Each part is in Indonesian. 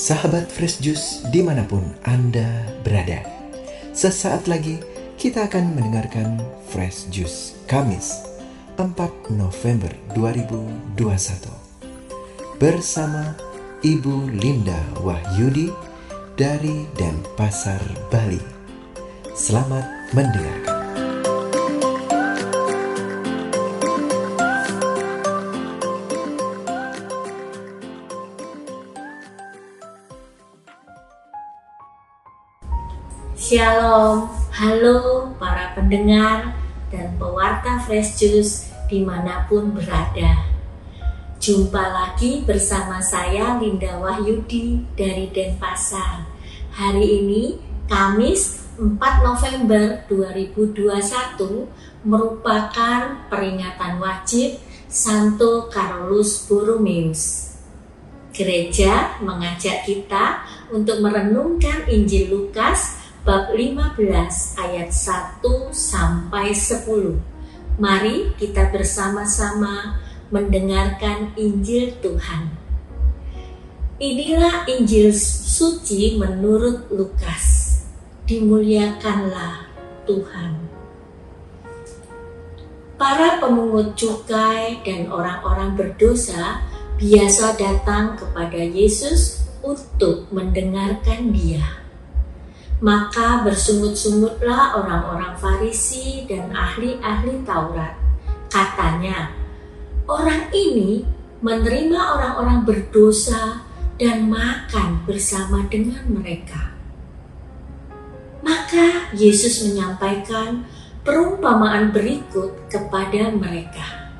Sahabat Fresh Juice dimanapun Anda berada, sesaat lagi kita akan mendengarkan Fresh Juice Kamis 4 November 2021 bersama Ibu Linda Wahyudi dari Denpasar, Bali. Selamat mendengarkan. Shalom, halo para pendengar dan pewarta Fresh Juice dimanapun berada. Jumpa lagi bersama saya Linda Wahyudi dari Denpasar. Hari ini Kamis 4 November 2021 merupakan peringatan wajib Santo Carolus Borromeus. Gereja mengajak kita untuk merenungkan Injil Lukas bab 15 ayat 1 sampai 10. Mari kita bersama-sama mendengarkan Injil Tuhan. Inilah Injil suci menurut Lukas. Dimuliakanlah Tuhan. Para pemungut cukai dan orang-orang berdosa biasa datang kepada Yesus untuk mendengarkan Dia. Maka bersungut-sungutlah orang-orang Farisi dan ahli-ahli Taurat. Katanya, orang ini menerima orang-orang berdosa dan makan bersama dengan mereka. Maka Yesus menyampaikan perumpamaan berikut kepada mereka.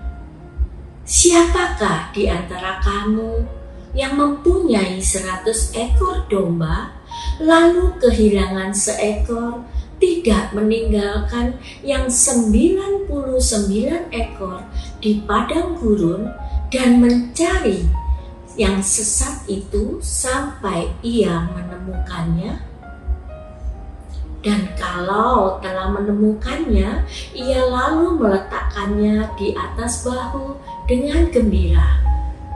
Siapakah di antara kamu yang mempunyai 100 ekor domba, lalu kehilangan seekor, tidak meninggalkan yang 99 ekor di padang gurun dan mencari yang sesat itu sampai ia menemukannya? Dan kalau telah menemukannya, ia lalu meletakkannya di atas bahu dengan gembira.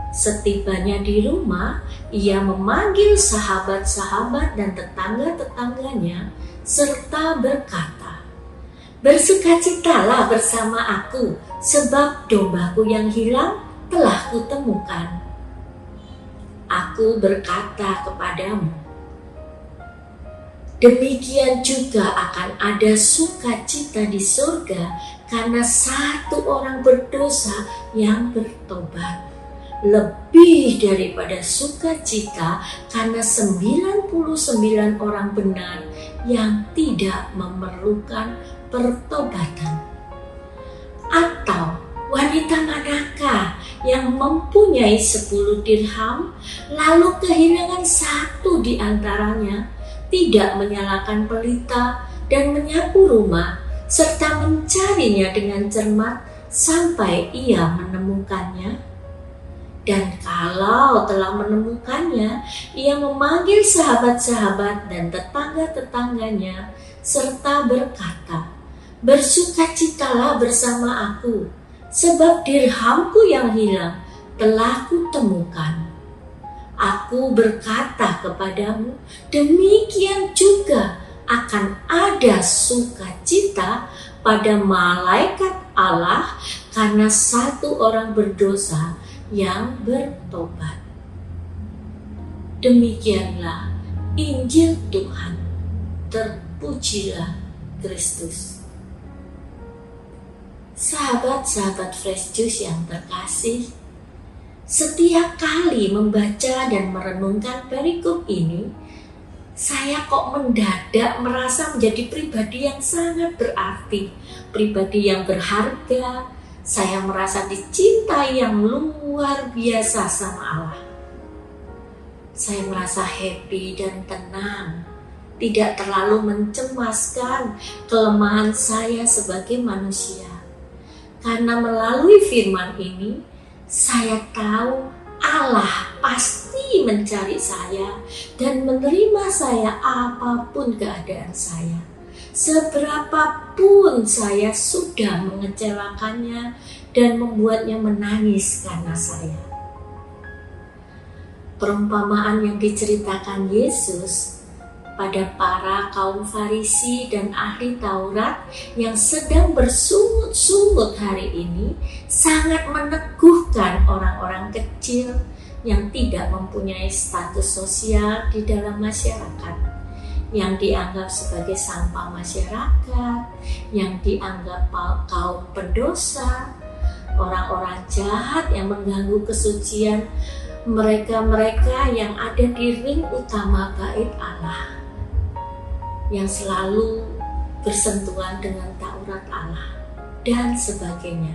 Setibanya di rumah, ia memanggil sahabat-sahabat dan tetangga-tetangganya serta berkata, "Bersukacitalah bersama aku, sebab dombaku yang hilang telah kutemukan." Aku berkata kepadamu, demikian juga akan ada sukacita di surga karena satu orang berdosa yang bertobat, lebih daripada sukacita karena 99 orang benar yang tidak memerlukan pertobatan. Atau wanita manakah yang mempunyai 10 dirham lalu kehilangan satu di antaranya, tidak menyalakan pelita dan menyapu rumah serta mencarinya dengan cermat sampai ia menemukannya? Dan kalau telah menemukannya, ia memanggil sahabat-sahabat dan tetangga-tetangganya serta berkata, "Bersukacitalah bersama aku, sebab dirhamku yang hilang telah kutemukan." Aku berkata kepadamu, demikian juga akan ada sukacita pada malaikat Allah karena satu orang berdosa yang bertobat. Demikianlah Injil Tuhan. Terpujilah Kristus. Sahabat-sahabat Fresh Juice yang terkasih, setiap kali membaca dan merenungkan perikop ini, saya kok mendadak merasa menjadi pribadi yang sangat berarti, pribadi yang berharga. Saya merasa dicintai yang luar biasa sama Allah. Saya merasa happy dan tenang, tidak terlalu mencemaskan kelemahan saya sebagai manusia. Karena melalui firman ini, saya tahu Allah pasti mencari saya dan menerima saya apapun keadaan saya. Seberapapun saya sudah mengecewakannya dan membuatnya menangis karena saya. perumpamaan yang diceritakan Yesus pada para kaum Farisi dan ahli Taurat yang sedang bersungut-sungut hari ini sangat meneguhkan orang-orang kecil yang tidak mempunyai status sosial di dalam masyarakat, yang dianggap sebagai sampah masyarakat, yang dianggap kaum pendosa, orang-orang jahat yang mengganggu kesucian mereka-mereka yang ada di ring utama bait Allah, yang selalu bersentuhan dengan Taurat Allah dan sebagainya.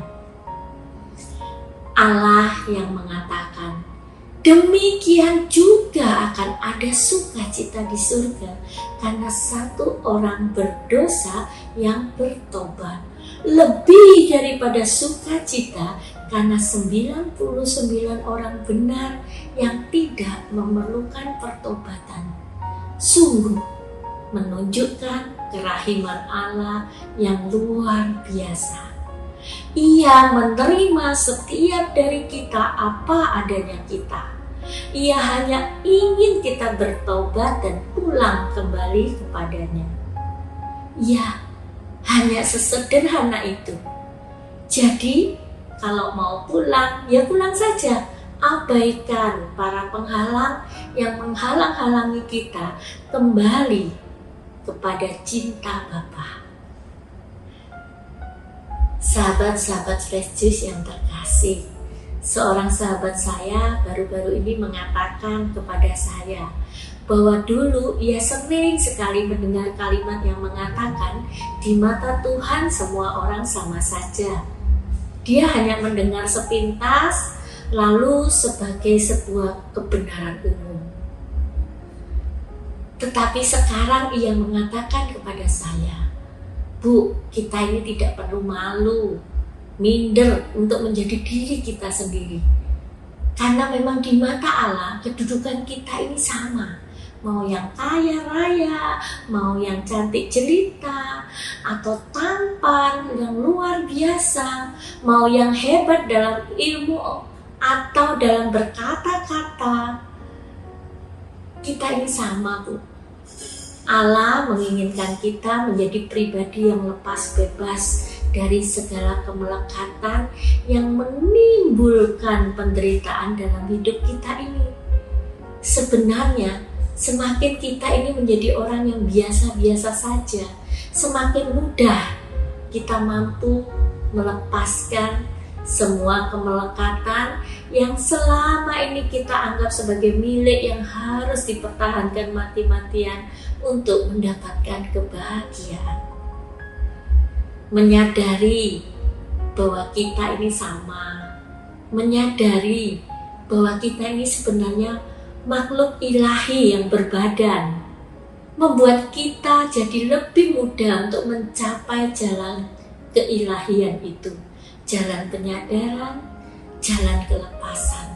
Allah yang mengatakan, demikian juga akan ada sukacita di surga karena satu orang berdosa yang bertobat, lebih daripada sukacita karena 99 orang benar yang tidak memerlukan pertobatan. Sungguh menunjukkan kerahiman Allah yang luar biasa. Ia menerima setiap dari kita apa adanya kita. Ia hanya ingin kita bertobat dan pulang kembali kepadanya. Ya, hanya sesederhana itu. Jadi, kalau mau pulang, ya pulang saja. Abaikan para penghalang yang menghalang-halangi kita kembali kepada cinta Bapa. Sahabat-sahabat Fresh Juice yang terkasih, seorang sahabat saya baru-baru ini mengatakan kepada saya bahwa dulu ia sering sekali mendengar kalimat yang mengatakan di mata Tuhan semua orang sama saja. Dia hanya mendengar sepintas lalu sebagai sebuah kebenaran umum. Tetapi sekarang ia mengatakan kepada saya, Bu, kita ini tidak perlu malu, minder untuk menjadi diri kita sendiri. Karena memang di mata Allah kedudukan kita ini sama. Mau yang kaya raya, mau yang cantik jelita, atau tampan yang luar biasa, mau yang hebat dalam ilmu atau dalam berkata-kata, kita ini sama, Bu. Allah menginginkan kita menjadi pribadi yang lepas bebas dari segala kemelekatan yang menimbulkan penderitaan dalam hidup kita ini. Sebenarnya, semakin kita ini menjadi orang yang biasa-biasa saja, semakin mudah kita mampu melepaskan semua kemelekatan yang selama ini kita anggap sebagai milik yang harus dipertahankan mati-matian untuk mendapatkan kebahagiaan. Menyadari bahwa kita ini sama, menyadari bahwa kita ini sebenarnya makhluk ilahi yang berbadan, membuat kita jadi lebih mudah untuk mencapai jalan keilahian itu, jalan penyadaran, jalan kelepasan.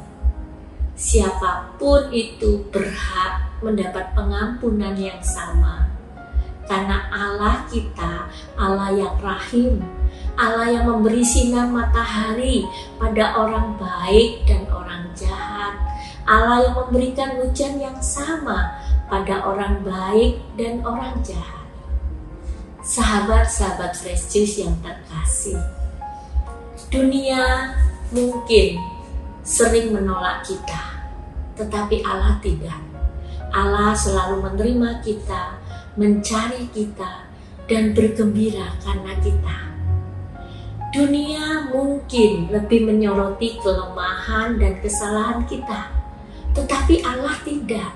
Siapapun itu berhak mendapat pengampunan yang sama. Karena Allah kita, Allah yang rahim, Allah yang memberi sinar matahari pada orang baik dan orang jahat, Allah yang memberikan hujan yang sama pada orang baik dan orang jahat. Sahabat-sahabat Fresh Juice yang terkasih, dunia mungkin sering menolak kita, tetapi Allah tidak. Allah selalu menerima kita, mencari kita, dan bergembira karena kita. Dunia mungkin lebih menyoroti kelemahan dan kesalahan kita, tetapi Allah tidak.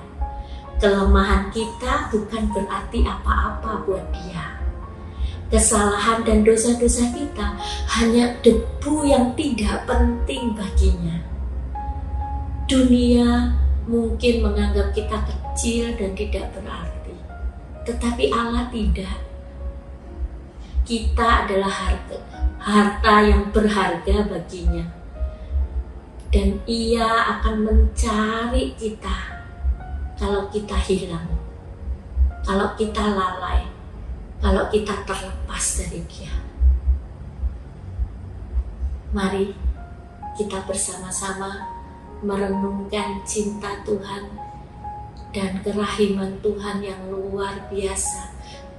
Kelemahan kita bukan berarti apa-apa buat Dia. Kesalahan dan dosa-dosa kita hanya debu yang tidak penting baginya. Dunia mungkin menganggap kita kecil dan tidak berarti, tetapi Allah tidak. Kita adalah harta yang berharga baginya, dan Ia akan mencari kita kalau kita hilang, kalau kita lalai, kalau kita terlepas dari Dia. Mari kita bersama-sama merenungkan cinta Tuhan dan kerahiman Tuhan yang luar biasa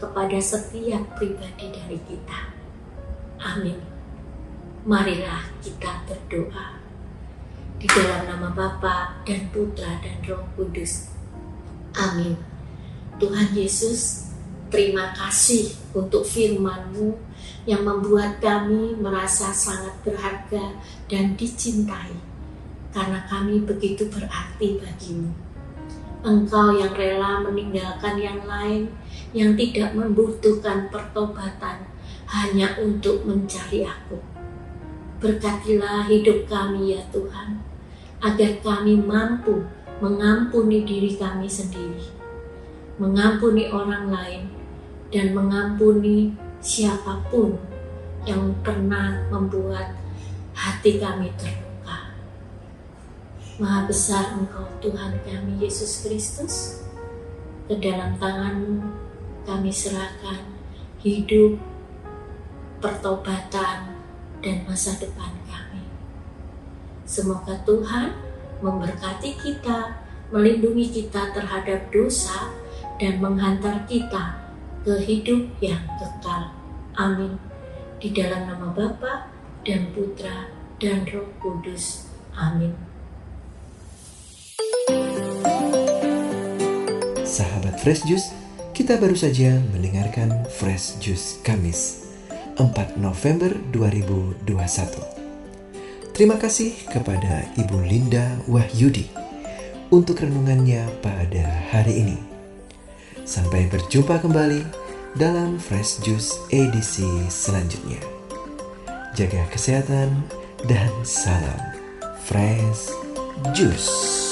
kepada setiap pribadi dari kita. Amin. Marilah kita berdoa. Di dalam nama Bapa dan Putra dan Roh Kudus. Amin. Tuhan Yesus, terima kasih untuk firman-Mu yang membuat kami merasa sangat berharga dan dicintai, karena kami begitu berarti bagi-Mu. Engkau yang rela meninggalkan yang lain yang tidak membutuhkan pertobatan hanya untuk mencari Aku. Berkatilah hidup kami ya Tuhan, agar kami mampu mengampuni diri kami sendiri, mengampuni orang lain, dan mengampuni siapapun yang pernah membuat hati kami terluka. Maha besar Engkau Tuhan kami Yesus Kristus, ke dalam tangan-Mu kami serahkan hidup, pertobatan, dan masa depan kami. Semoga Tuhan memberkati kita, melindungi kita terhadap dosa, dan menghantar kita ke hidup yang kekal. Amin. Di dalam nama Bapa dan Putra dan Roh Kudus. Amin. Sahabat Fresh Juice, kita baru saja mendengarkan Fresh Juice Kamis 4 November 2021. Terima kasih kepada Ibu Linda Wahyudi untuk renungannya pada hari ini. Sampai berjumpa kembali dalam Fresh Juice edisi selanjutnya. Jaga kesehatan dan salam Fresh Juice.